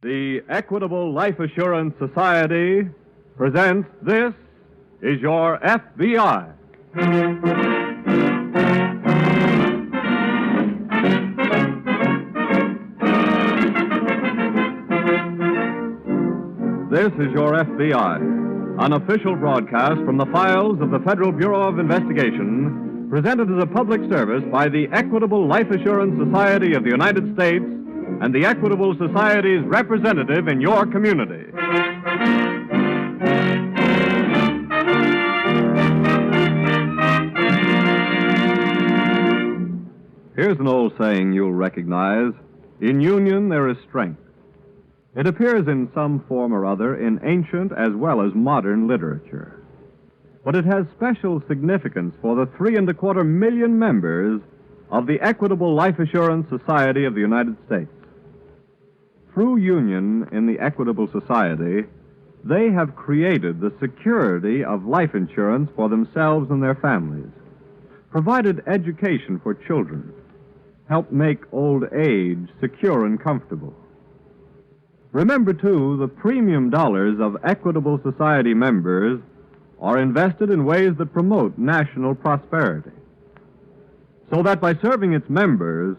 The Equitable Life Assurance Society presents This Is Your FBI. This is Your FBI, an official broadcast from the files of the Federal Bureau of Investigation, presented as a public service by the Equitable Life Assurance Society of the United States and the Equitable Society's representative in your community. Here's an old saying you'll recognize. In union, there is strength. It appears in some form or other in ancient as well as modern literature. But it has special significance for the 3.25 million members of the Equitable Life Assurance Society of the United States. Through union in the Equitable Society, they have created the security of life insurance for themselves and their families, provided education for children, helped make old age secure and comfortable. Remember, too, the premium dollars of Equitable Society members are invested in ways that promote national prosperity. So that by serving its members,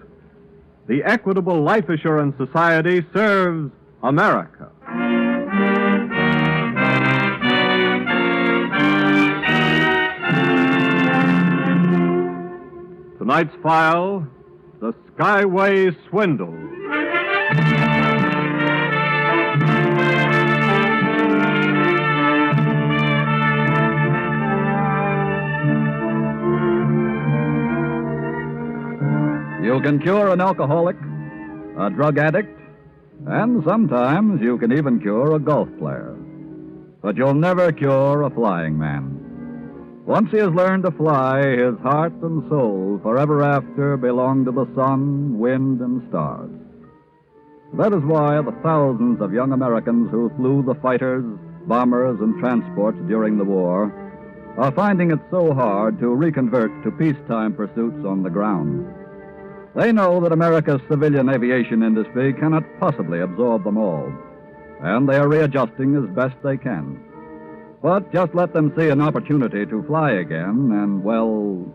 the Equitable Life Assurance Society serves America. Tonight's file, the Skyway Swindle. You can cure an alcoholic, a drug addict, and sometimes you can even cure a golf player. But you'll never cure a flying man. Once he has learned to fly, his heart and soul forever after belong to the sun, wind, and stars. That is why the thousands of young Americans who flew the fighters, bombers, and transports during the war are finding it so hard to reconvert to peacetime pursuits on the ground. They know that America's civilian aviation industry cannot possibly absorb them all, and they are readjusting as best they can. But just let them see an opportunity to fly again, and, well,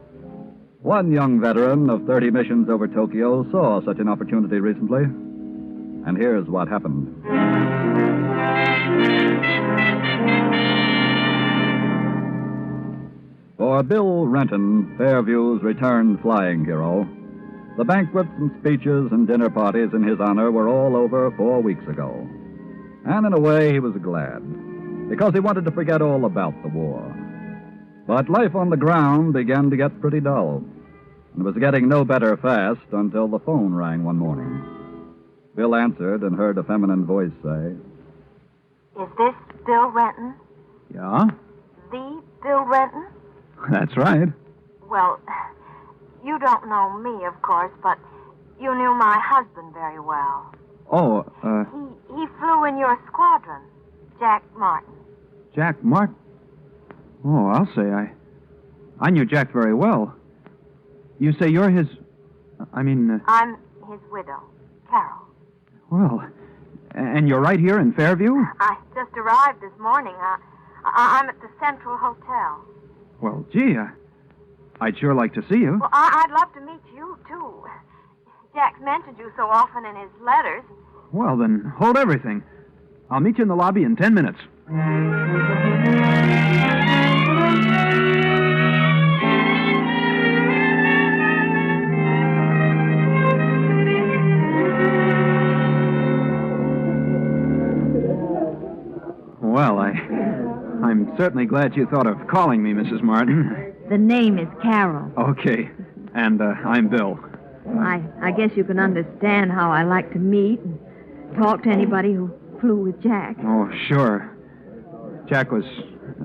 one young veteran of 30 missions over Tokyo saw such an opportunity recently. And here's what happened. For Bill Renton, Fairview's returned flying hero, the banquets and speeches and dinner parties in his honor were all over 4 weeks ago. And in a way, he was glad, because he wanted to forget all about the war. But life on the ground began to get pretty dull, and was getting no better fast until the phone rang one morning. Bill answered and heard a feminine voice say, Is this Bill Renton? Yeah? The Bill Renton? That's right. Well, you don't know me, of course, but you knew my husband very well. Oh, He flew in your squadron, Jack Martin. Jack Martin? Oh, I'll say I knew Jack very well. You say you're his... I'm his widow, Carol. Well, and you're right here in Fairview? I just arrived this morning. I'm at the Central Hotel. Well, gee, I'd sure like to see you. Well, I'd love to meet you, too. Jack's mentioned you so often in his letters. Well, then, hold everything. I'll meet you in the lobby in 10 minutes. Well, I'm certainly glad you thought of calling me, Mrs. Martin. The name is Carol. Okay. And I'm Bill. I guess you can understand how I like to meet and talk to anybody who flew with Jack. Oh, sure. Jack was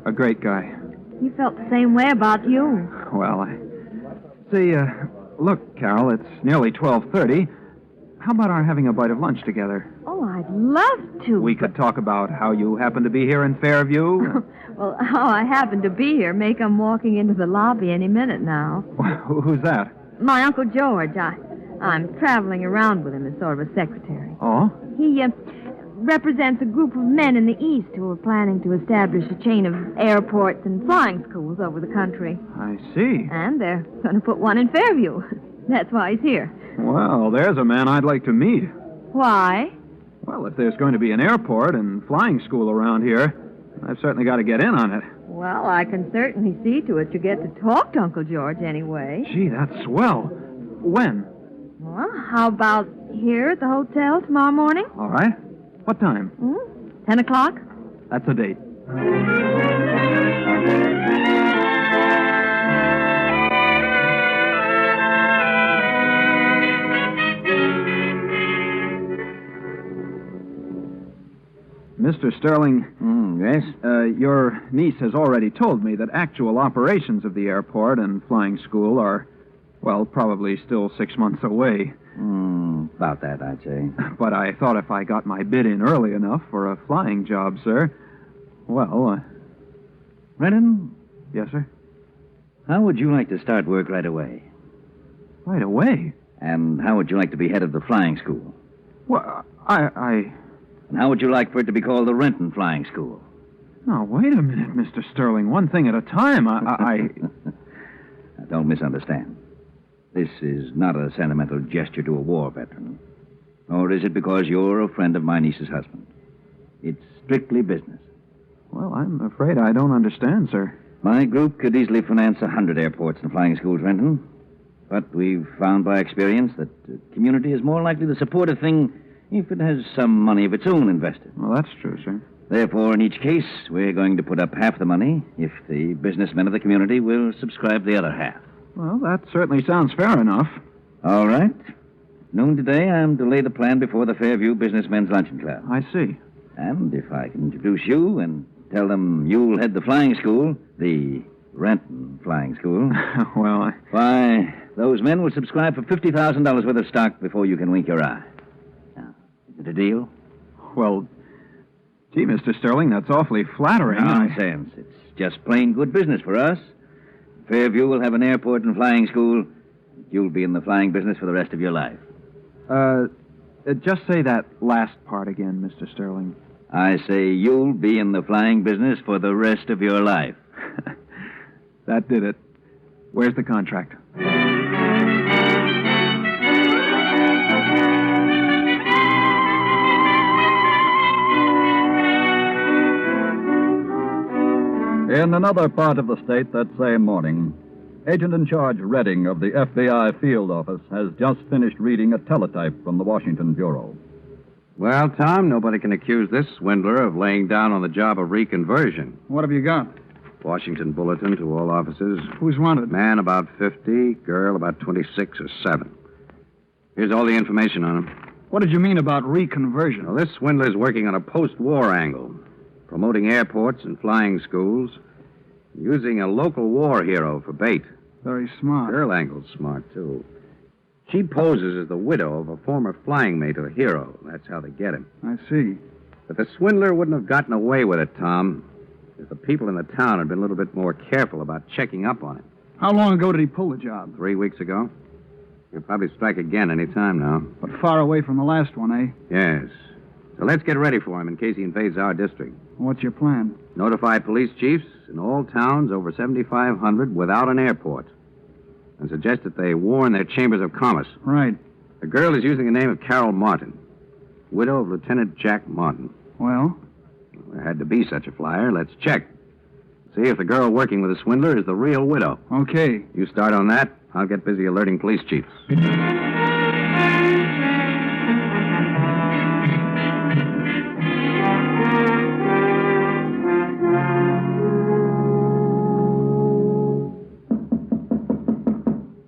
a great guy. He felt the same way about you. Well, look, Carol, it's nearly 12:30. How about our having a bite of lunch together? Oh, I'd love to. We could talk about how you happen to be here in Fairview. Well, how I happen to be here may come walking into the lobby any minute now. Who's that? My Uncle George. I'm traveling around with him as sort of a secretary. Oh? represents a group of men in the East who are planning to establish a chain of airports and flying schools over the country. I see. And they're going to put one in Fairview. That's why he's here. Well, there's a man I'd like to meet. Why? Well, if there's going to be an airport and flying school around here, I've certainly got to get in on it. Well, I can certainly see to it you get to talk to Uncle George anyway. Gee, that's swell. When? Well, how about here at the hotel tomorrow morning? All right. What time? 10 o'clock? That's a date. Mr. Sterling. Yes? Your niece has already told me that actual operations of the airport and flying school are, well, probably still 6 months away. About that, I'd say. But I thought if I got my bid in early enough for a flying job, sir, well, Renton, yes, sir? how would you like to start work right away? Right away? And how would you like to be head of the flying school? Well, I... And how would you like for it to be called the Renton Flying School? Now, wait a minute, Mr. Sterling. One thing at a time. Now, don't misunderstand. This is not a sentimental gesture to a war veteran. Nor is it because you're a friend of my niece's husband. It's strictly business. Well, I'm afraid I don't understand, sir. My group could easily finance 100 airports and flying schools, Renton. But we've found by experience that the community is more likely to support a thing if it has some money of its own invested. Well, that's true, sir. Therefore, in each case, we're going to put up half the money if the businessmen of the community will subscribe the other half. Well, that certainly sounds fair enough. All right. Noon today, I'm to lay the plan before the Fairview Businessmen's Luncheon Club. I see. And if I can introduce you and tell them you'll head the flying school, the Renton Flying School, Well, why, those men will subscribe for $50,000 worth of stock before you can wink your eye. Now, is it a deal? Well, gee, Mr. Sterling, that's awfully flattering. Nonsense. It's just plain good business for us. Fairview will have an airport and flying school. You'll be in the flying business for the rest of your life. Just say that last part again, Mr. Sterling. I say you'll be in the flying business for the rest of your life. That did it. Where's the contract? In another part of the state that same morning, Agent in Charge Redding of the FBI field office has just finished reading a teletype from the Washington Bureau. Well, Tom, nobody can accuse this swindler of laying down on the job of reconversion. What have you got? Washington Bulletin to all offices. Who's wanted? Man about 50, girl about 26 or 7. Here's all the information on him. What did you mean about reconversion? Well, this swindler's working on a post-war angle, promoting airports and flying schools, using a local war hero for bait. Very smart. Girl angle's smart, too. She poses as the widow of a former flying mate of a hero. That's how they get him. I see. But the swindler wouldn't have gotten away with it, Tom, if the people in the town had been a little bit more careful about checking up on him. How long ago did he pull the job? 3 weeks ago. He'll probably strike again any time now. But far away from the last one, eh? Yes. So let's get ready for him in case he invades our district. What's your plan? Notify police chiefs in all towns over 7,500 without an airport. And suggest that they warn their chambers of commerce. Right. The girl is using the name of Carol Martin, widow of Lieutenant Jack Martin. Well? There had to be such a flyer. Let's check. See if the girl working with the swindler is the real widow. Okay. You start on that. I'll get busy alerting police chiefs.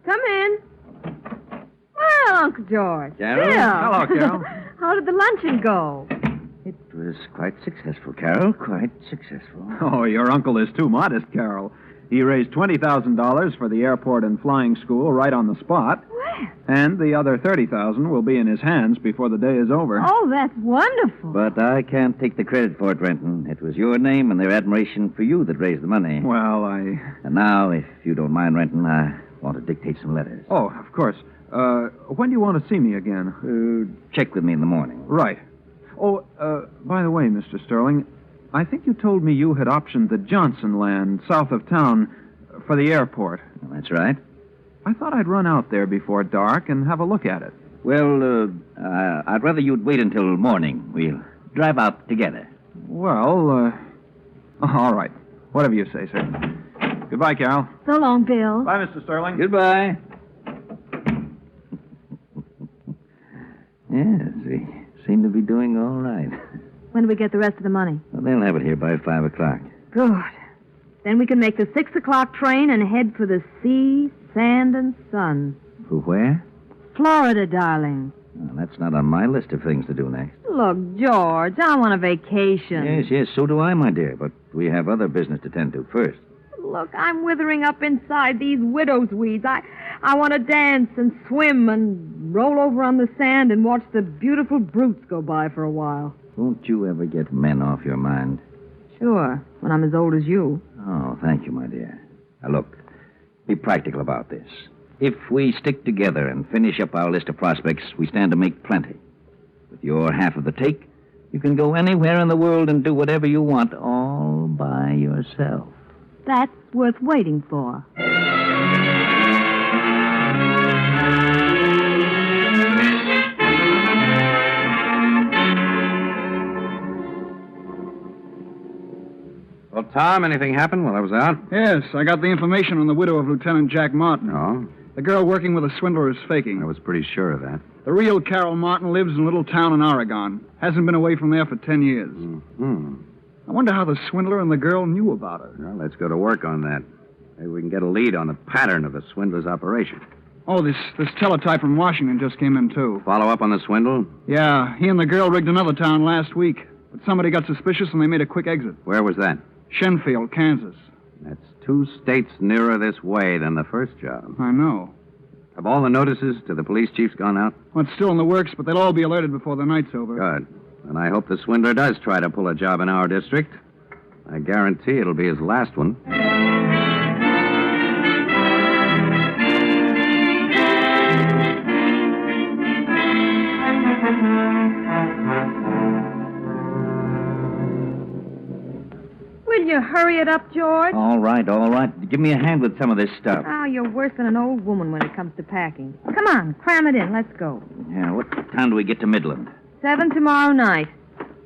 Come in. Well, Uncle George. Carol? Bill. Hello, Carol. How did the luncheon go? It was quite successful, Carol. Quite successful. Oh, your uncle is too modest, Carol. He raised $20,000 for the airport and flying school right on the spot. Where? And the other $30,000 will be in his hands before the day is over. Oh, that's wonderful. But I can't take the credit for it, Renton. It was your name and their admiration for you that raised the money. Well, And now, if you don't mind, Renton, I want to dictate some letters. Oh, of course. When do you want to see me again? Check with me in the morning. Right. By the way, Mr. Sterling, I think you told me you had optioned the Johnson land south of town for the airport. That's right. I thought I'd run out there before dark and have a look at it. Well, I'd rather you'd wait until morning. We'll drive out together. Well, all right. Whatever you say, sir. Goodbye, Carol. So long, Bill. Bye, Mr. Sterling. Goodbye. Yes, we seem to be doing all right. When do we get the rest of the money? Well, they'll have it here by 5 o'clock. Good. Then we can make the 6 o'clock train and head for the sea, sand, and sun. For where? Florida, darling. Well, that's not on my list of things to do next. Look, George, I want a vacation. Yes, so do I, my dear. But we have other business to tend to first. Look, I'm withering up inside these widow's weeds. I want to dance and swim and roll over on the sand and watch the beautiful brutes go by for a while. Won't you ever get men off your mind? Sure, when I'm as old as you. Oh, thank you, my dear. Now, look, be practical about this. If we stick together and finish up our list of prospects, we stand to make plenty. With your half of the take, you can go anywhere in the world and do whatever you want all by yourself. That's worth waiting for. Well, Tom, anything happened while I was out? Yes, I got the information on the widow of Lieutenant Jack Martin. No. The girl working with the swindler is faking. I was pretty sure of that. The real Carol Martin lives in a little town in Oregon. Hasn't been away from there for 10 years. Mm-hmm. I wonder how the swindler and the girl knew about her. Well, let's go to work on that. Maybe we can get a lead on the pattern of the swindler's operation. Oh, this teletype from Washington just came in, too. Follow up on the swindle? Yeah, he and the girl rigged another town last week. But somebody got suspicious and they made a quick exit. Where was that? Shenfield, Kansas. That's 2 states nearer this way than the first job. I know. Have all the notices to the police chiefs gone out? Well, it's still in the works, but they'll all be alerted before the night's over. Good. And I hope the swindler does try to pull a job in our district. I guarantee it'll be his last one. Will you hurry it up, George? All right. Give me a hand with some of this stuff. Oh, you're worse than an old woman when it comes to packing. Come on, cram it in. Let's go. Yeah, what time do we get to Midland? 7 tomorrow night.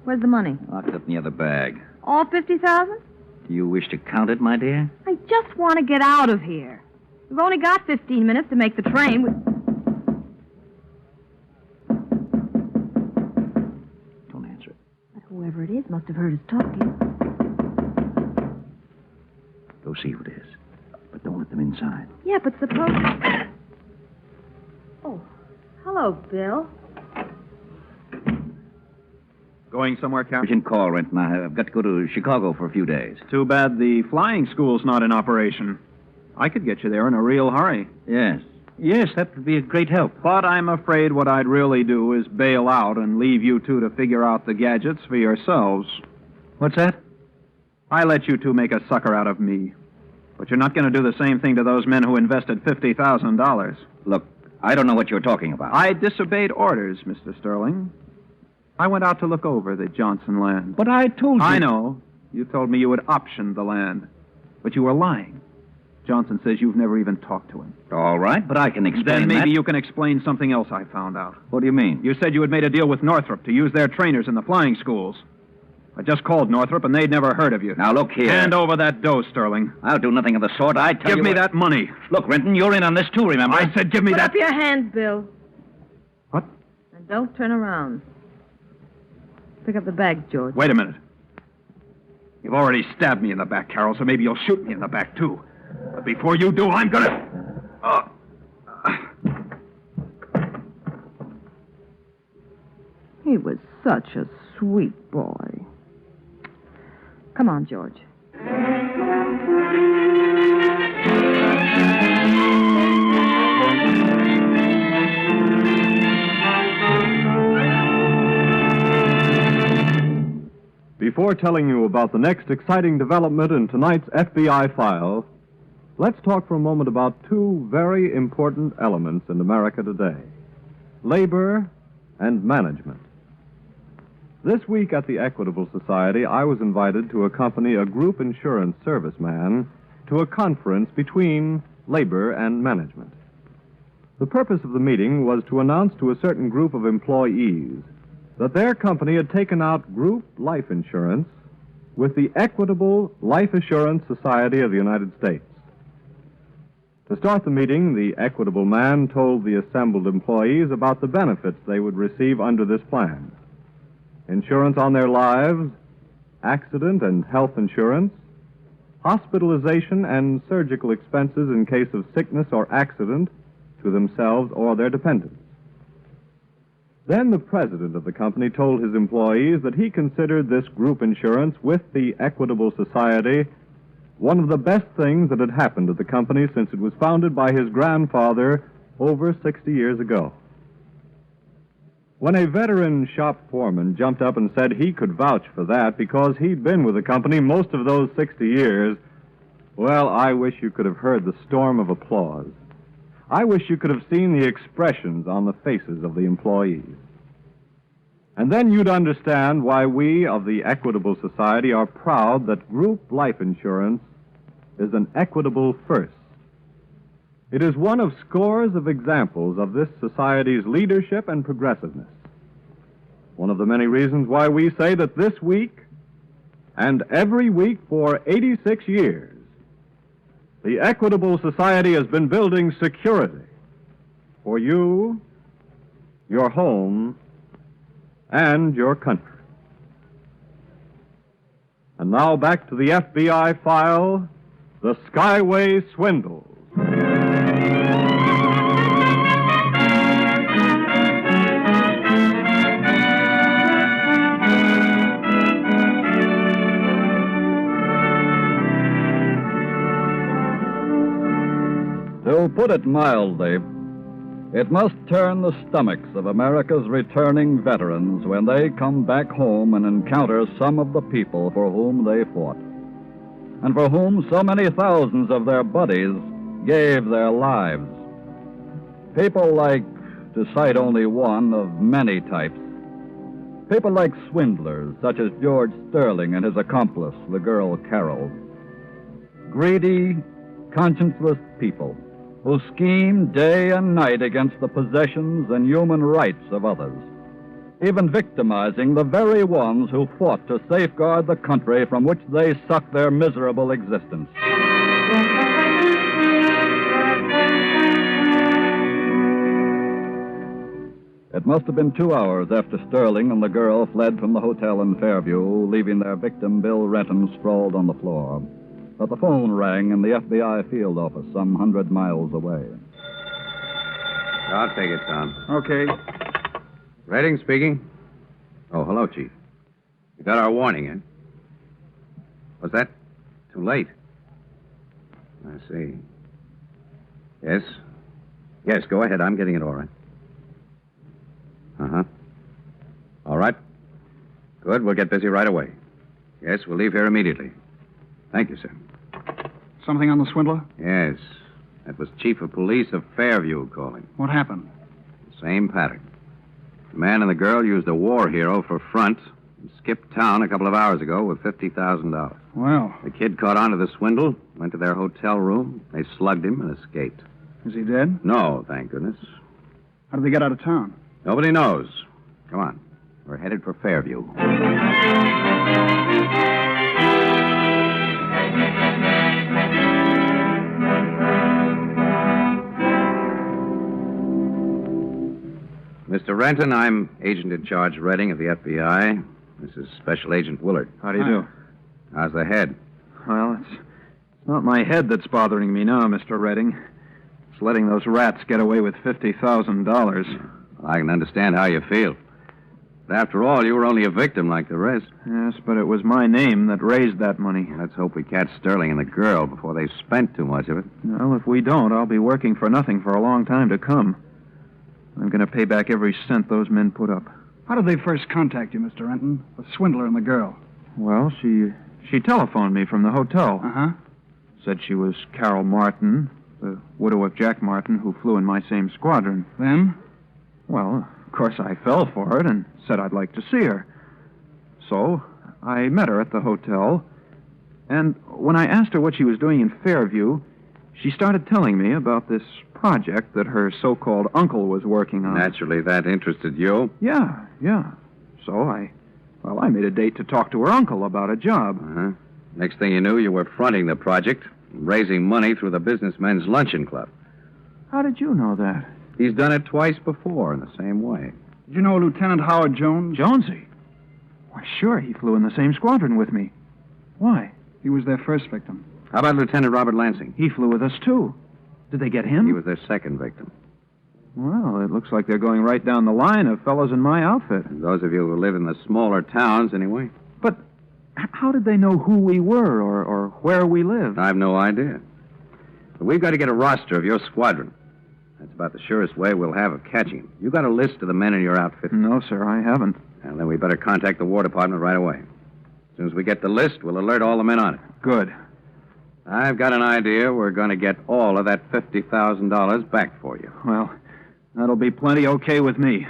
Where's the money? Locked up in the other bag. All 50,000? Do you wish to count it, my dear? I just want to get out of here. We've only got 15 minutes to make the train. Don't answer it. Whoever it is must have heard us talking. Go see who it is. But don't let them inside. Yeah, but suppose... Oh, hello, Bill. Going somewhere, Carol? Urgent call, Renton. I've got to go to Chicago for a few days. Too bad the flying school's not in operation. I could get you there in a real hurry. Yes, that would be a great help. But I'm afraid what I'd really do is bail out and leave you two to figure out the gadgets for yourselves. What's that? I let you two make a sucker out of me. But you're not going to do the same thing to those men who invested $50,000. Look, I don't know what you're talking about. I disobeyed orders, Mr. Sterling. I went out to look over the Johnson land. But I told you... I know. You told me you had optioned the land. But you were lying. Johnson says you've never even talked to him. All right, but I can explain Then maybe that. you can explain something else I found out. What do you mean? You said you had made a deal with Northrop to use their trainers in the flying schools. I just called Northrop, and they'd never heard of you. Now, look here. Hand over that dough, Sterling. I'll do nothing of the sort. I tell you... Give me what- that money. Look, Renton, you're in on this too, remember? I said give me Put that... up your hands, Bill. What? And don't turn around. Pick up the bag, George. Wait a minute. You've already stabbed me in the back, Carol, so maybe you'll shoot me in the back, too. But before you do, I'm gonna... He was such a sweet boy. Come on, George. Before telling you about the next exciting development in tonight's FBI file, let's talk for a moment about 2 very important elements in America today: labor and management. This week at the Equitable Society, I was invited to accompany a group insurance serviceman to a conference between labor and management. The purpose of the meeting was to announce to a certain group of employees that their company had taken out group life insurance with the Equitable Life Assurance Society of the United States. To start the meeting, the Equitable man told the assembled employees about the benefits they would receive under this plan. Insurance on their lives, accident and health insurance, hospitalization and surgical expenses in case of sickness or accident to themselves or their dependents. Then the president of the company told his employees that he considered this group insurance with the Equitable Society one of the best things that had happened to the company since it was founded by his grandfather over 60 years ago. When a veteran shop foreman jumped up and said he could vouch for that because he'd been with the company most of those 60 years, well, I wish you could have heard the storm of applause. I wish you could have seen the expressions on the faces of the employees. And then you'd understand why we of the Equitable Society are proud that group life insurance is an equitable first. It is one of scores of examples of this society's leadership and progressiveness. One of the many reasons why we say that this week and every week for 86 years, the Equitable Society has been building security for you, your home, and your country. And now back to the FBI file, the Skyway Swindle. To put it mildly, it must turn the stomachs of America's returning veterans when they come back home and encounter some of the people for whom they fought, and for whom so many thousands of their buddies gave their lives. People like, to cite only one of many types, people like swindlers such as George Sterling and his accomplice, the girl Carol. Greedy, conscienceless people who scheme day and night against the possessions and human rights of others, even victimizing the very ones who fought to safeguard the country from which they sucked their miserable existence. It must have been 2 hours after Sterling and the girl fled from the hotel in Fairview, leaving their victim, Bill Renton, sprawled on the floor, that the phone rang in the FBI field office some 100 miles away. I'll take it, Tom. Okay. Redding speaking. Oh, hello, Chief. You got our warning, eh? Was that too late? I see. Yes? Yes, go ahead. I'm getting it all right. Uh-huh. All right. Good. We'll get busy right away. Yes, we'll leave here immediately. Thank you, sir. Something on the swindler? Yes. That was Chief of Police of Fairview calling. What happened? Same pattern. The man and the girl used a war hero for front and skipped town a couple of hours ago with $50,000. Well, The kid caught on to the swindle, went to their hotel room, they slugged him and escaped. is he dead? No, thank goodness. How did they get out of town? Nobody knows. Come on. We're headed for Fairview. Mr. Renton, I'm Agent in Charge Redding of the FBI. This is Special Agent Willard. How do you do? How's the head? Well, it's not my head that's bothering me now, Mr. Redding. It's letting those rats get away with $50,000. I can understand how you feel. But after all, you were only a victim like the rest. Yes, but it was my name that raised that money. Let's hope we catch Sterling and the girl before they've spent too much of it. Well, if we don't, I'll be working for nothing for a long time to come. I'm going to pay back every cent those men put up. How did they first contact you, Mr. Renton? The swindler and the girl. Well, she telephoned me from the hotel. Uh-huh. Said she was Carol Martin, the widow of Jack Martin, who flew in my same squadron. Then? Well, of course I fell for it and said I'd like to see her. so. I met her at the hotel. And when I asked her what she was doing in Fairview, she started telling me about this project that her so-called uncle was working on. Naturally, that interested you. Yeah. So I made a date to talk to her uncle about a job. Uh-huh. Next thing you knew, you were fronting the project, raising money through the Businessmen's Luncheon Club. How did you know that? He's done it twice before in the same way. Did you know Lieutenant Howard Jones? Jonesy? Why, sure, he flew in the same squadron with me. Why? He was their first victim. How about Lieutenant Robert Lansing? He flew with us, too. Did they get him? He was their second victim. Well, it looks like they're going right down the line of fellows in my outfit. And those of you who live in the smaller towns, anyway. But how did they know who we were or where we lived? I've no idea. But we've got to get a roster of your squadron. That's about the surest way we'll have of catching him. You got a list of the men in your outfit? No, sir, I haven't. And then we better contact the War Department right away. As soon as we get the list, we'll alert all the men on it. Good. I've got an idea we're going to get all of that $50,000 back for you. Well, that'll be plenty okay with me.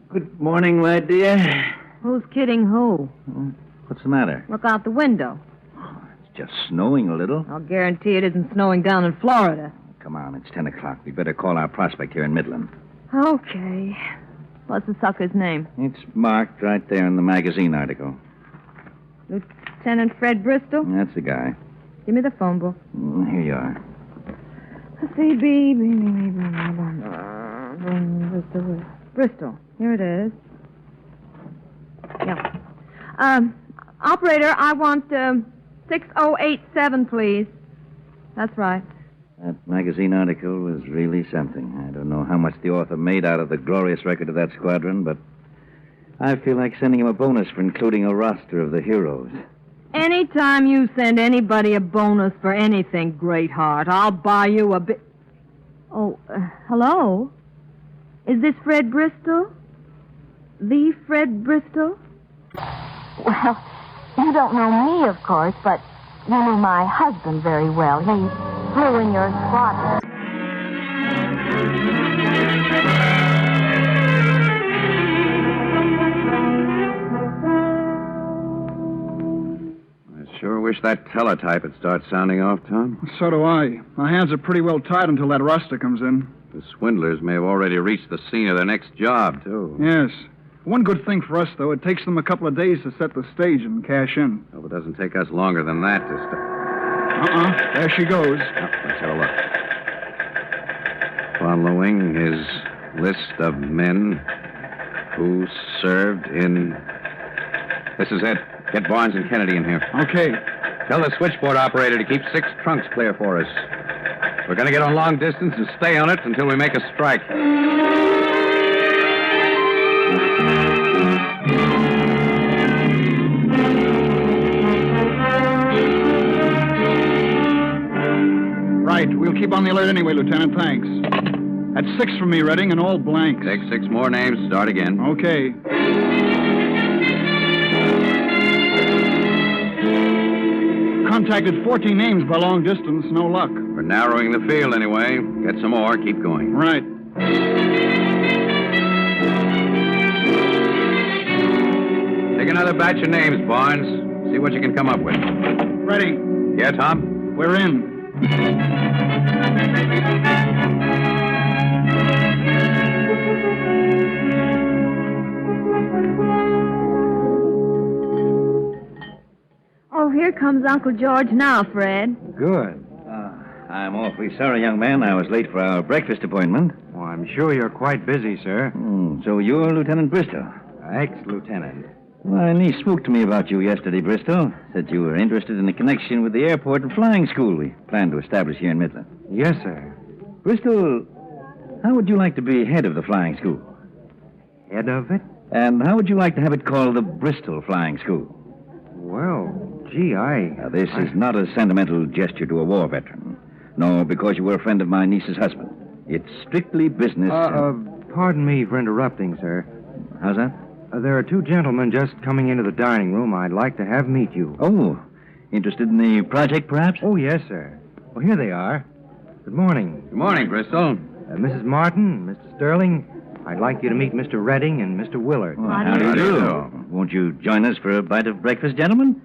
Good morning, my dear. Who's kidding who? What's the matter? Look out the window. It's just snowing a little. I'll guarantee it isn't snowing down in Florida. Come on, it's 10 o'clock. We better call our prospect here in Midland. Okay. What's the sucker's name? It's marked right there in the magazine article. Lieutenant Fred Bristol? That's the guy. Give me the phone book. Here you are. CB. Bristol. Here it is. Yeah. Operator, I want 6087, please. That's right. That magazine article was really something. I don't know how much the author made out of the glorious record of that squadron, but I feel like sending him a bonus for including a roster of the heroes. Anytime you send anybody a bonus for anything, Greatheart, I'll buy you a bit. Oh, hello? Is this Fred Bristol? The Fred Bristol? Well, you don't know me, of course, but you knew my husband very well. He flew in your squadron. I sure wish that teletype would start sounding off, Tom. So do I. My hands are pretty well tied until that roster comes in. The swindlers may have already reached the scene of their next job, too. Yes. One good thing for us, though, it takes them a couple of days to set the stage and cash in. Hope it doesn't take us longer than that to start. There she goes. Let's have a look. Following his list of men who served in... This is it. Get Barnes and Kennedy in here. Okay. Tell the switchboard operator to keep 6 trunks clear for us. We're going to get on long distance and stay on it until we make a strike. Right. We'll keep on the alert anyway, Lieutenant. Thanks. That's 6 from me, Redding, and all blanks. Take 6 more names. Start again. Okay. Contacted 14 names by long distance. No luck. We're narrowing the field anyway. Get some more. Keep going. Right. Take another batch of names, Barnes. See what you can come up with. Redding. Yeah, Tom? We're in. Oh, here comes Uncle George now, Fred. Good. I'm awfully sorry, young man. I was late for our breakfast appointment. Oh, I'm sure you're quite busy, sir. So you're Lieutenant Bristol? Ex-lieutenant. My niece spoke to me about you yesterday, Bristol. Said you were interested in a connection with the airport and flying school we plan to establish here in Midland. Yes, sir. Bristol, how would you like to be head of the flying school? Head of it? And how would you like to have it called the Bristol Flying School? Well, gee, Now, this is not a sentimental gesture to a war veteran. No, because you were a friend of my niece's husband. It's strictly business. Pardon me for interrupting, sir. How's that? There are 2 gentlemen just coming into the dining room I'd like to have meet you. Oh, Interested in the project, perhaps? Oh, yes, sir. Well, here they are. Good morning. Good morning, Bristol. Mrs. Martin, Mr. Sterling, I'd like you to meet Mr. Redding and Mr. Willard. Well, how do you do? Won't you join us for a bite of breakfast, gentlemen?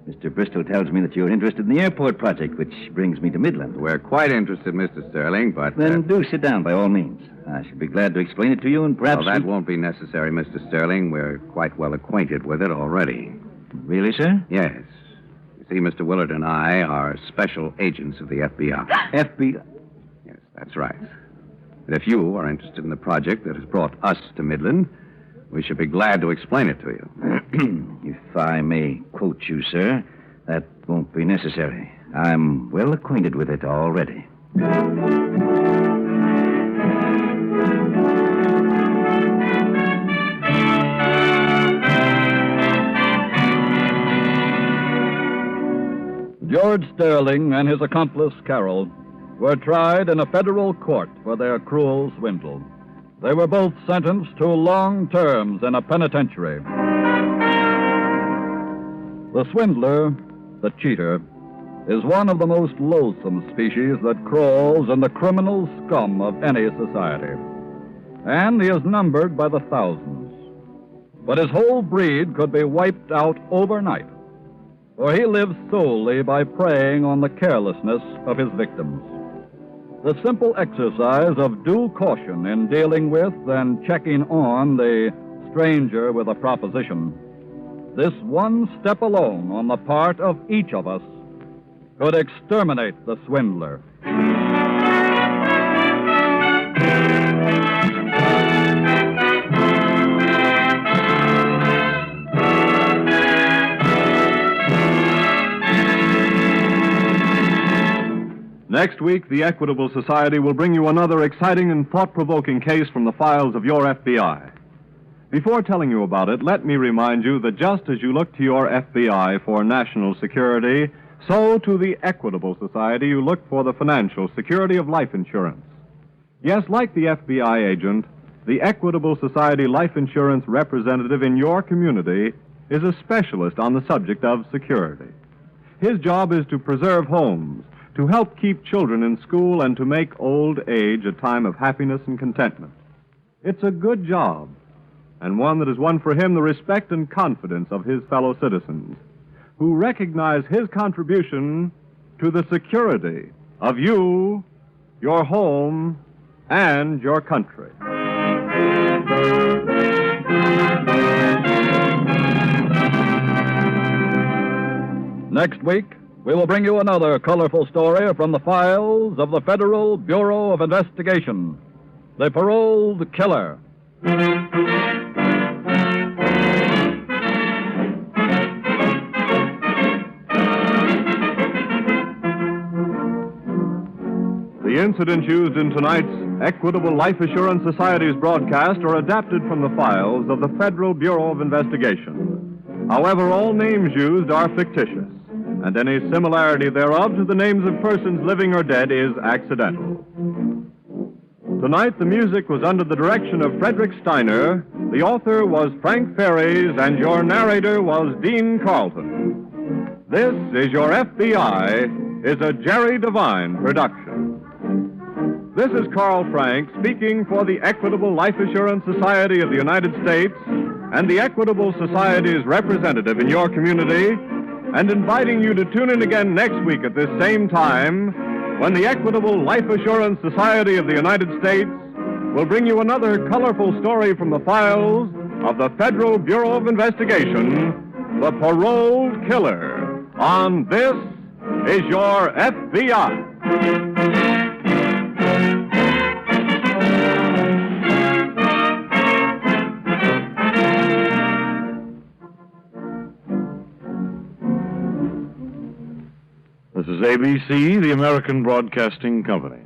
Mr. Bristol tells me that you're interested in the airport project, which brings me to Midland. We're quite interested, Mr. Sterling, but... Then do sit down, by all means. I should be glad to explain it to you, and perhaps... Well, that won't be necessary, Mr. Sterling. We're quite well acquainted with it already. Really, sir? Yes. You see, Mr. Willard and I are special agents of the FBI. FBI? Yes, that's right. And if you are interested in the project that has brought us to Midland, we should be glad to explain it to you. If I may quote you, sir, that won't be necessary. I'm well acquainted with it already. George Sterling and his accomplice, Carroll, were tried in a federal court for their cruel swindle. They were both sentenced to long terms in a penitentiary. The swindler, the cheater, is one of the most loathsome species that crawls in the criminal scum of any society. And he is numbered by the thousands. But his whole breed could be wiped out overnight, for he lives solely by preying on the carelessness of his victims. The simple exercise of due caution in dealing with and checking on the stranger with a proposition, this one step alone on the part of each of us could exterminate the swindler. Next week, the Equitable Society will bring you another exciting and thought-provoking case from the files of your FBI. Before telling you about it, let me remind you that just as you look to your FBI for national security, so to the Equitable Society you look for the financial security of life insurance. Yes, like the FBI agent, the Equitable Society life insurance representative in your community is a specialist on the subject of security. His job is to preserve homes, to help keep children in school, and to make old age a time of happiness and contentment. It's a good job, and one that has won for him the respect and confidence of his fellow citizens, who recognize his contribution to the security of you, your home, and your country. Next week, we will bring you another colorful story from the files of the Federal Bureau of Investigation, The Paroled Killer. The incidents used in tonight's Equitable Life Assurance Society's broadcast are adapted from the files of the Federal Bureau of Investigation. However, all names used are fictitious, and any similarity thereof to the names of persons living or dead is accidental. Tonight, the music was under the direction of Frederick Steiner, the author was Frank Ferries, and your narrator was Dean Carlton. This is Your FBI is a Jerry Devine production. This is Carl Frank speaking for the Equitable Life Assurance Society of the United States and the Equitable Society's representative in your community, and inviting you to tune in again next week at this same time when the Equitable Life Assurance Society of the United States will bring you another colorful story from the files of the Federal Bureau of Investigation, The Paroled Killer, on This is Your FBI. This is ABC, the American Broadcasting Company.